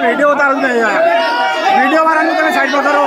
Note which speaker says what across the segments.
Speaker 1: Video उतार video वाला नहीं साइड में करो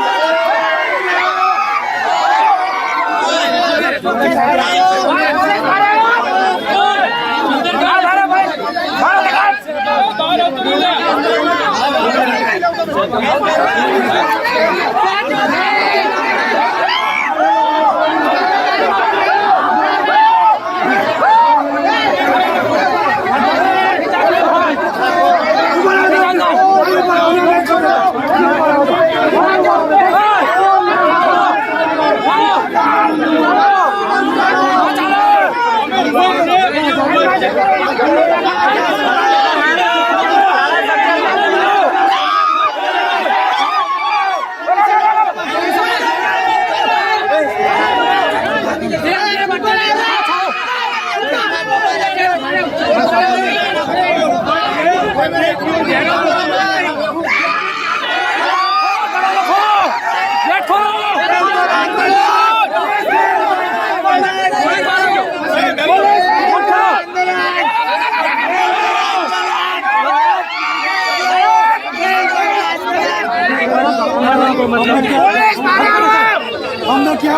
Speaker 1: हमने क्या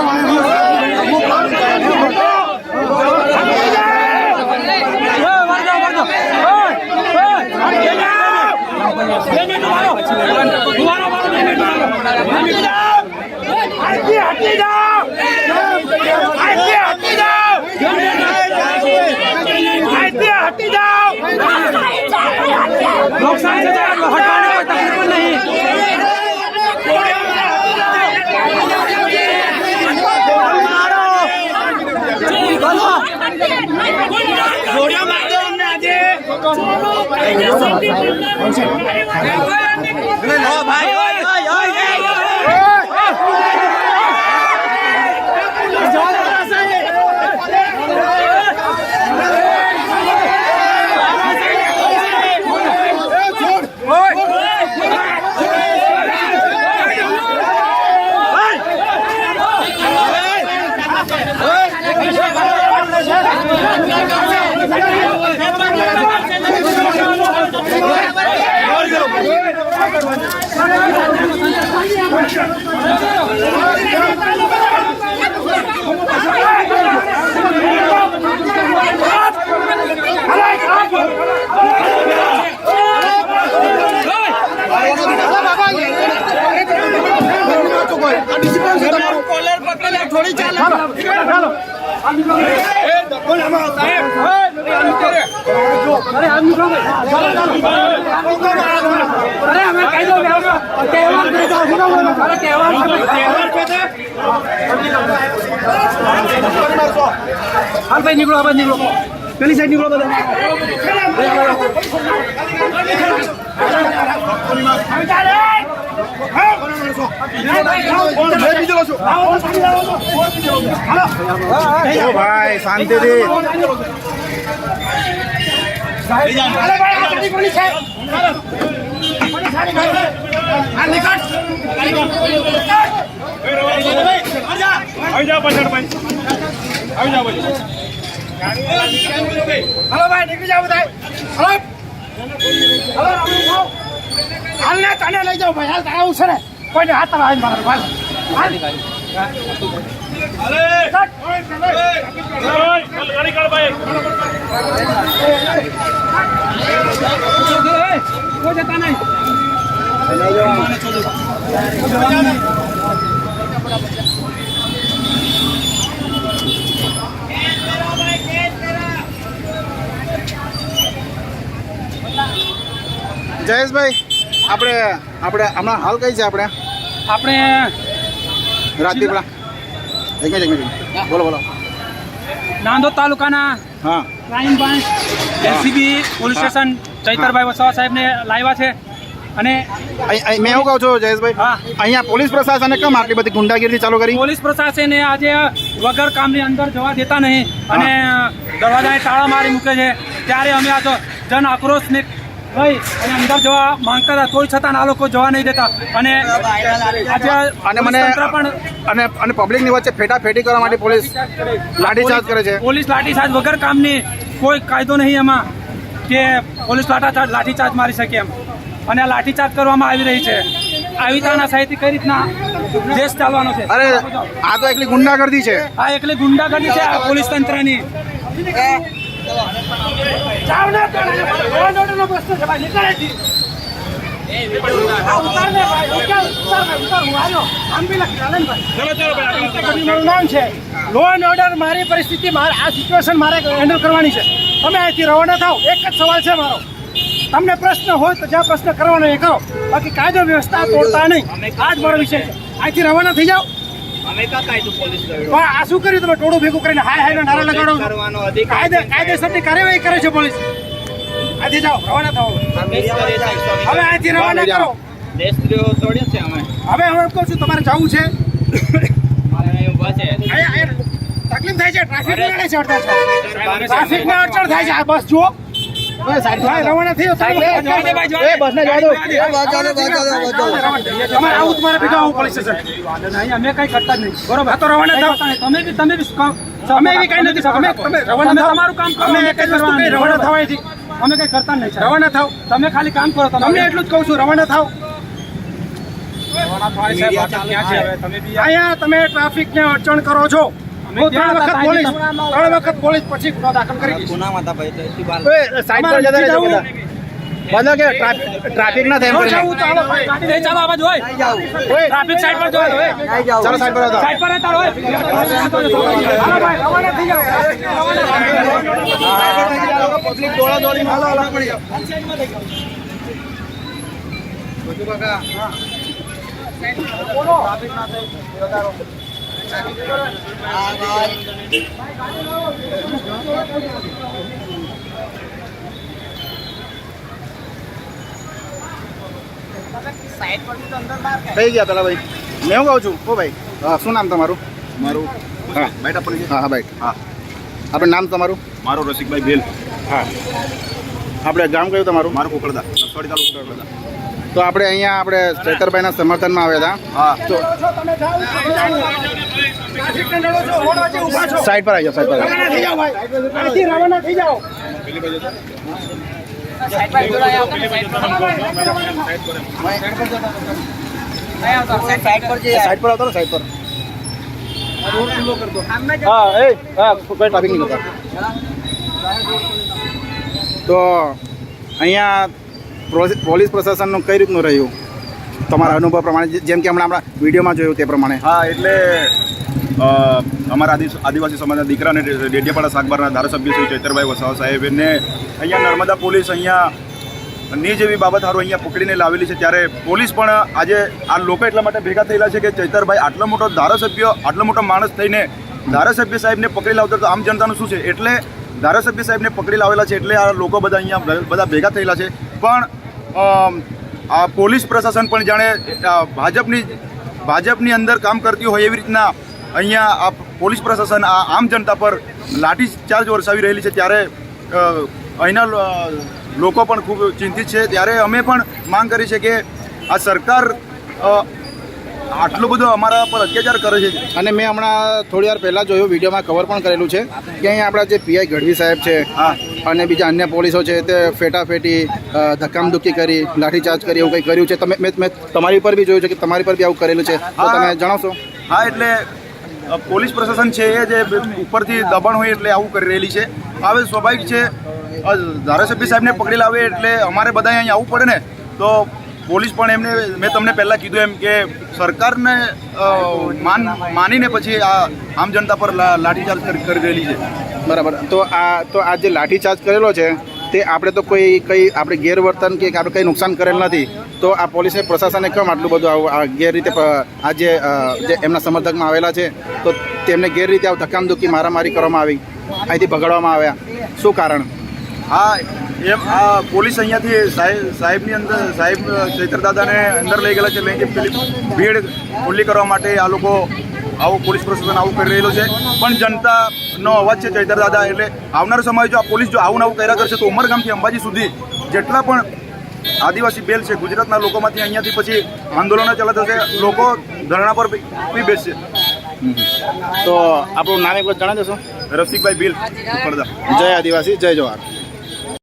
Speaker 1: थोड़ी चाल अरे हम अरे हमें कह दो त्योहार पे अरे त्योहार पे हर भाई निकलो अब निकलो पहली साइड निकलो बता भाई शांति दी અરે ભાઈ આ ગાડી કોની છે કોની સારી ગાડી આ નીકળ
Speaker 2: આવી જાઓ પાછળ ભાઈ આવી જાઓ ભાઈ
Speaker 1: હલો ભાઈ નીકળી જાવ બધા હલો હલો હાલને તને લઈ જાઓ ભાઈ હાલ આવું છે ને કોઈને હાથ આવીને મારો ભાઈ હાલ
Speaker 2: ગાડી કાઢ ભાઈ
Speaker 1: કોઈ જતા નહીં
Speaker 3: જયેશભાઈ આપણે હમણાં હાલ કઈ છે આપણે રાજપીપળા એક મિનિટ બોલો
Speaker 4: નાંદોદ તાલુકાના
Speaker 3: હા
Speaker 4: crime branch LCB police station Chaitarbhai Vasava સાહેબને લાવ્યા છે અને
Speaker 3: મેં એવું કહું છું જયેશભાઈ
Speaker 4: હા.
Speaker 3: અહીંયા પોલીસ પ્રશાસને કેમ આટલી બધી ગુંડાગીરી ચાલુ કરી
Speaker 4: પોલીસ પ્રશાસને આજે વગર કામની અંદર જવા દેતા નહીં અને દરવાજાને તાળા મારી મૂકે છે ત્યારે અમે આ તો જન આક્રોશને લઈ અને અંદર જવા માંગતા હતા તોય છતાં આ લોકો જવા નહીં દેતા અને આજે
Speaker 3: અને મને
Speaker 4: પોલીસ તંત્ર પણ
Speaker 3: અને પબ્લિકની વચ્ચે ફેટાફેટી કરવા માટે પોલીસ લાઠીચાર્જ કરે છે
Speaker 4: પોલીસ લાઠીચાર્જ વગર કામની કોઈ કાયદો નહીં એમાં કે પોલીસ લાઠીચાર્જ મારી શકે એમ અને આ લાઠીચાર્જ કરવામાં આવી રહી છે આવી તાનાશાહીથી કઈ રીતના દેશ ચાલવાનો છે
Speaker 3: અરે આ તો એકલી ગુંડાગર્દી છે
Speaker 4: આ એકલી ગુંડાગર્દી છે આ પોલીસ તંત્રની
Speaker 1: જાવ ને ઓર્ડરનો પ્રશ્ન છે ભાઈ નીકળે છે આ ઉતારને ભાઈ ઉતાર હું આવ્યો આમ બી લખી આનંદ ભાઈ મારું નામ છે લો એન્ડ ઓર્ડર મારી પરિસ્થિતિ આ સિચ્યુએશન મારે હેન્ડલ કરવાની છે તમે અહીંથી રવાના થાવ એક જ સવાલ છે મારો તમને પ્રશ્ન હોય તો જ્યાં પ્રશ્ન કરવાનો એ કરો બાકી કાયદો વ્યવસ્થા તોડતા નહીં આ જ મારો વિષય છે અહીંથી રવાના થઈ જાઓ પણ આ શું કર્યું તમે ટોળું ભેગું કરીને હાય હાય નારા લગાડો કાયદેસરની કાર્યવાહી કરે છે પોલીસ અહીંથી જાઓ રવાના થાઓ હવે અહીંથી રવાના કરો હવે હું કહું છું તમારે જવું છે તકલીફ થાય છે ટ્રાફિક નડે છે ટ્રાફિક ને અડચણ થાય છે આ બસ જુઓ રવાના થયો તમારે આવું તમારે ભેગા આવું પોલીસ સ્ટેશન
Speaker 4: અમે કઈ કરતા જ નહીં બરોબર
Speaker 1: આ તો રવાના થાવ
Speaker 4: તમે બી
Speaker 1: અમે બી કઈ નથી તમે રવાના થાવ
Speaker 4: તમારું કામ કરો
Speaker 1: અમે એક જ વસ્તુ કઈ રવાના થવા અહીંથી
Speaker 4: અમે કઈ કરતા જ નહીં સાહેબ.
Speaker 1: રવાના થાવ
Speaker 4: તમે ખાલી કામ કરો
Speaker 1: તમને એટલું જ કહું છું રવાના થાવ અહીંયા તમે ટ્રાફિક ને અડચણ કરો છો હું 3 વખત પોલીસ પછી ગુનો દાખલ કરી દઈશ
Speaker 3: સાઈડ પર જતા રહેજો બધા બધા કે ટ્રાફિક ના થાય એમ કરીને.
Speaker 1: જવું તો હાલો ભાઈ.
Speaker 4: ચાલો આવાજ હોય ટ્રાફિક સાઈડ પર જવા દો
Speaker 3: ચાલો સાઈડ પર હતા
Speaker 4: સાઈડ પર રહેતા હોય
Speaker 1: હાલો ભાઈ રવાના થઈ જાઓ
Speaker 3: પબ્લિક દોડા દોડી હાલો હાલો પડી જાઓ કઈ ગયા પેલા ભાઈ મેં હું કહું છું ઓ ભાઈ હા શું નામ તમારું
Speaker 2: મારું
Speaker 3: હા
Speaker 2: બેટા પડી
Speaker 3: હા ભાઈ
Speaker 2: હા
Speaker 3: આપણે નામ તમારું
Speaker 2: મારું રસિકભાઈ ભેલ
Speaker 3: હા આપણે ગામ કયું તમારું
Speaker 2: મારું કોકળદા નસવાડી તાલુકો કોકળદા
Speaker 3: તો આપણે અહીંયા આપણે ચૈતરભાઈના સમર્થનમાં આવ્યા
Speaker 2: હા
Speaker 1: છો તમે જાઓ ટ્રાફિક ને નડો છો રોડ વચ્ચે ઊભા છો
Speaker 3: હતા સાઈડ પર આવી જાઓ સાઈડ પર
Speaker 1: રવાના થઈ જાઓ ભાઈ અહીંથી રવાના થઈ જાઓ
Speaker 3: સાઈડ પર આવતો ને સાઈડ પર હા એ હા કોઈ ટ્રાફિક નહીં કરતા તો અહીંયા પોલીસ પ્રશાસનનું કઈ રીતનું રહ્યું તમારા અનુભવ પ્રમાણે જેમ કે હમણાં આપણા વિડીયોમાં જોયું તે પ્રમાણે
Speaker 2: હા એટલે અમારા આદિવાસી સમાજના દીકરાને ડેડિયાપાડા શાકબારના ધારાસભ્ય શ્રી ચૈતરભાઈ વસાવા સાહેબને અહીંયા નર્મદા પોલીસ અહીંયા ની જેવી બાબત સારું અહીંયા પકડીને લાવેલી છે ત્યારે પોલીસ પણ આજે આ લોકો એટલા માટે ભેગા થયેલા છે કે ચૈતરભાઈ આટલો મોટો ધારાસભ્ય આટલો મોટો માણસ થઈને ધારાસભ્ય સાહેબને પકડી લાવતો તો આમ જનતાનું શું છે એટલે ધારાસભ્ય સાહેબને પકડી લાવેલા છે એટલે આ લોકો બધા અહીંયા બધા ભેગા થયેલા છે પણ આ પોલીસ પ્રશાસન પણ જાણે ભાજપની અંદર કામ કરતી હોય એવી રીતના અહીંયા આ પોલીસ પ્રશાસન આ આમ જનતા પર લાઠીચાર્જ વરસાવી રહેલી છે ત્યારે અહીંના લોકો પણ ખૂબ ચિંતિત છે. ત્યારે અમે પણ માંગ કરી છે કે આ સરકાર આટલું બધું અમારા પર અત્યાચાર કરે છે.
Speaker 3: અને મેં હમણાં થોડી વાર પહેલાં જોયું, વિડીયોમાં કવર પણ કરેલું છે કે અહીંયા આપણા જે પીઆઈ ગઢવી સાહેબ છે અને બીજા અન્ય પોલીસો છે તે ફેટાફેટી, ધક્કામધુક્કી કરી, લાઠીચાર્જ કરી એવું કંઈ કર્યું છે. મેં તમારી ઉપર બી જોયું છે કે તમારી પર બી આવું કરેલું છે, તો તમે જણાવશો?
Speaker 2: હા, એટલે પોલીસ પ્રશાસન છે એ જે ઉપરથી દબાણ હોય એટલે આવું કરી રહેલી છે. હવે સ્વાભાવિક છે, ધારાસભ્ય સાહેબને પકડી લાવે એટલે અમારે બધા અહીંયા આવવું પડે ને. તો પોલીસ પણ એમને, મેં તમને પહેલાં કીધું એમ કે સરકારને માનીને પછી આ આમ જનતા પર લાઠીચાર્જ કરી રહેલી છે.
Speaker 3: બરાબર. તો આ જે લાઠીચાર્જ કરેલો છે તે આપણે તો કંઈ આપણે ગેરવર્તન કે આપણે કંઈ નુકસાન કરેલ નથી, તો આ પોલીસને પ્રશાસને કેમ આટલું બધું આ ગેરરીતે આ જે એમના સમર્થકમાં આવેલા છે તો તેમને ગેરરીતે આવું ધક્કામધુક્કી, મારામારી કરવામાં આવી, અહીંથી ભગાડવામાં આવ્યા, શું કારણ?
Speaker 2: હા, એમ આ પોલીસ અહીંયાથી સાહેબની અંદર, સાહેબ ચૈતરદાદાને અંદર લઈ ગયેલા છે. લઈ કે પેલી ભીડ ખુલ્લી કરવા માટે આ લોકો આવું પોલીસ પ્રશાસન આવું કરી રહેલું છે. પણ જનતાનો અવાજ છે ચૈતરદાદા, એટલે આવનારો સમય જો આ પોલીસ જો આવું કર્યા કરશે તો ઉમરગામથી અંબાજી સુધી જેટલા પણ આદિવાસી બેલ છે ગુજરાતના લોકોમાંથી અહીંયાથી પછી આંદોલનો ચાલુ થશે, લોકો ધરણા પર બી બેસશે.
Speaker 3: તો આપણું નામ એક વખત જણાવી દેશો?
Speaker 2: રસિકભાઈ ભીલ, પડદા.
Speaker 3: જય આદિવાસી, જય જવાહર.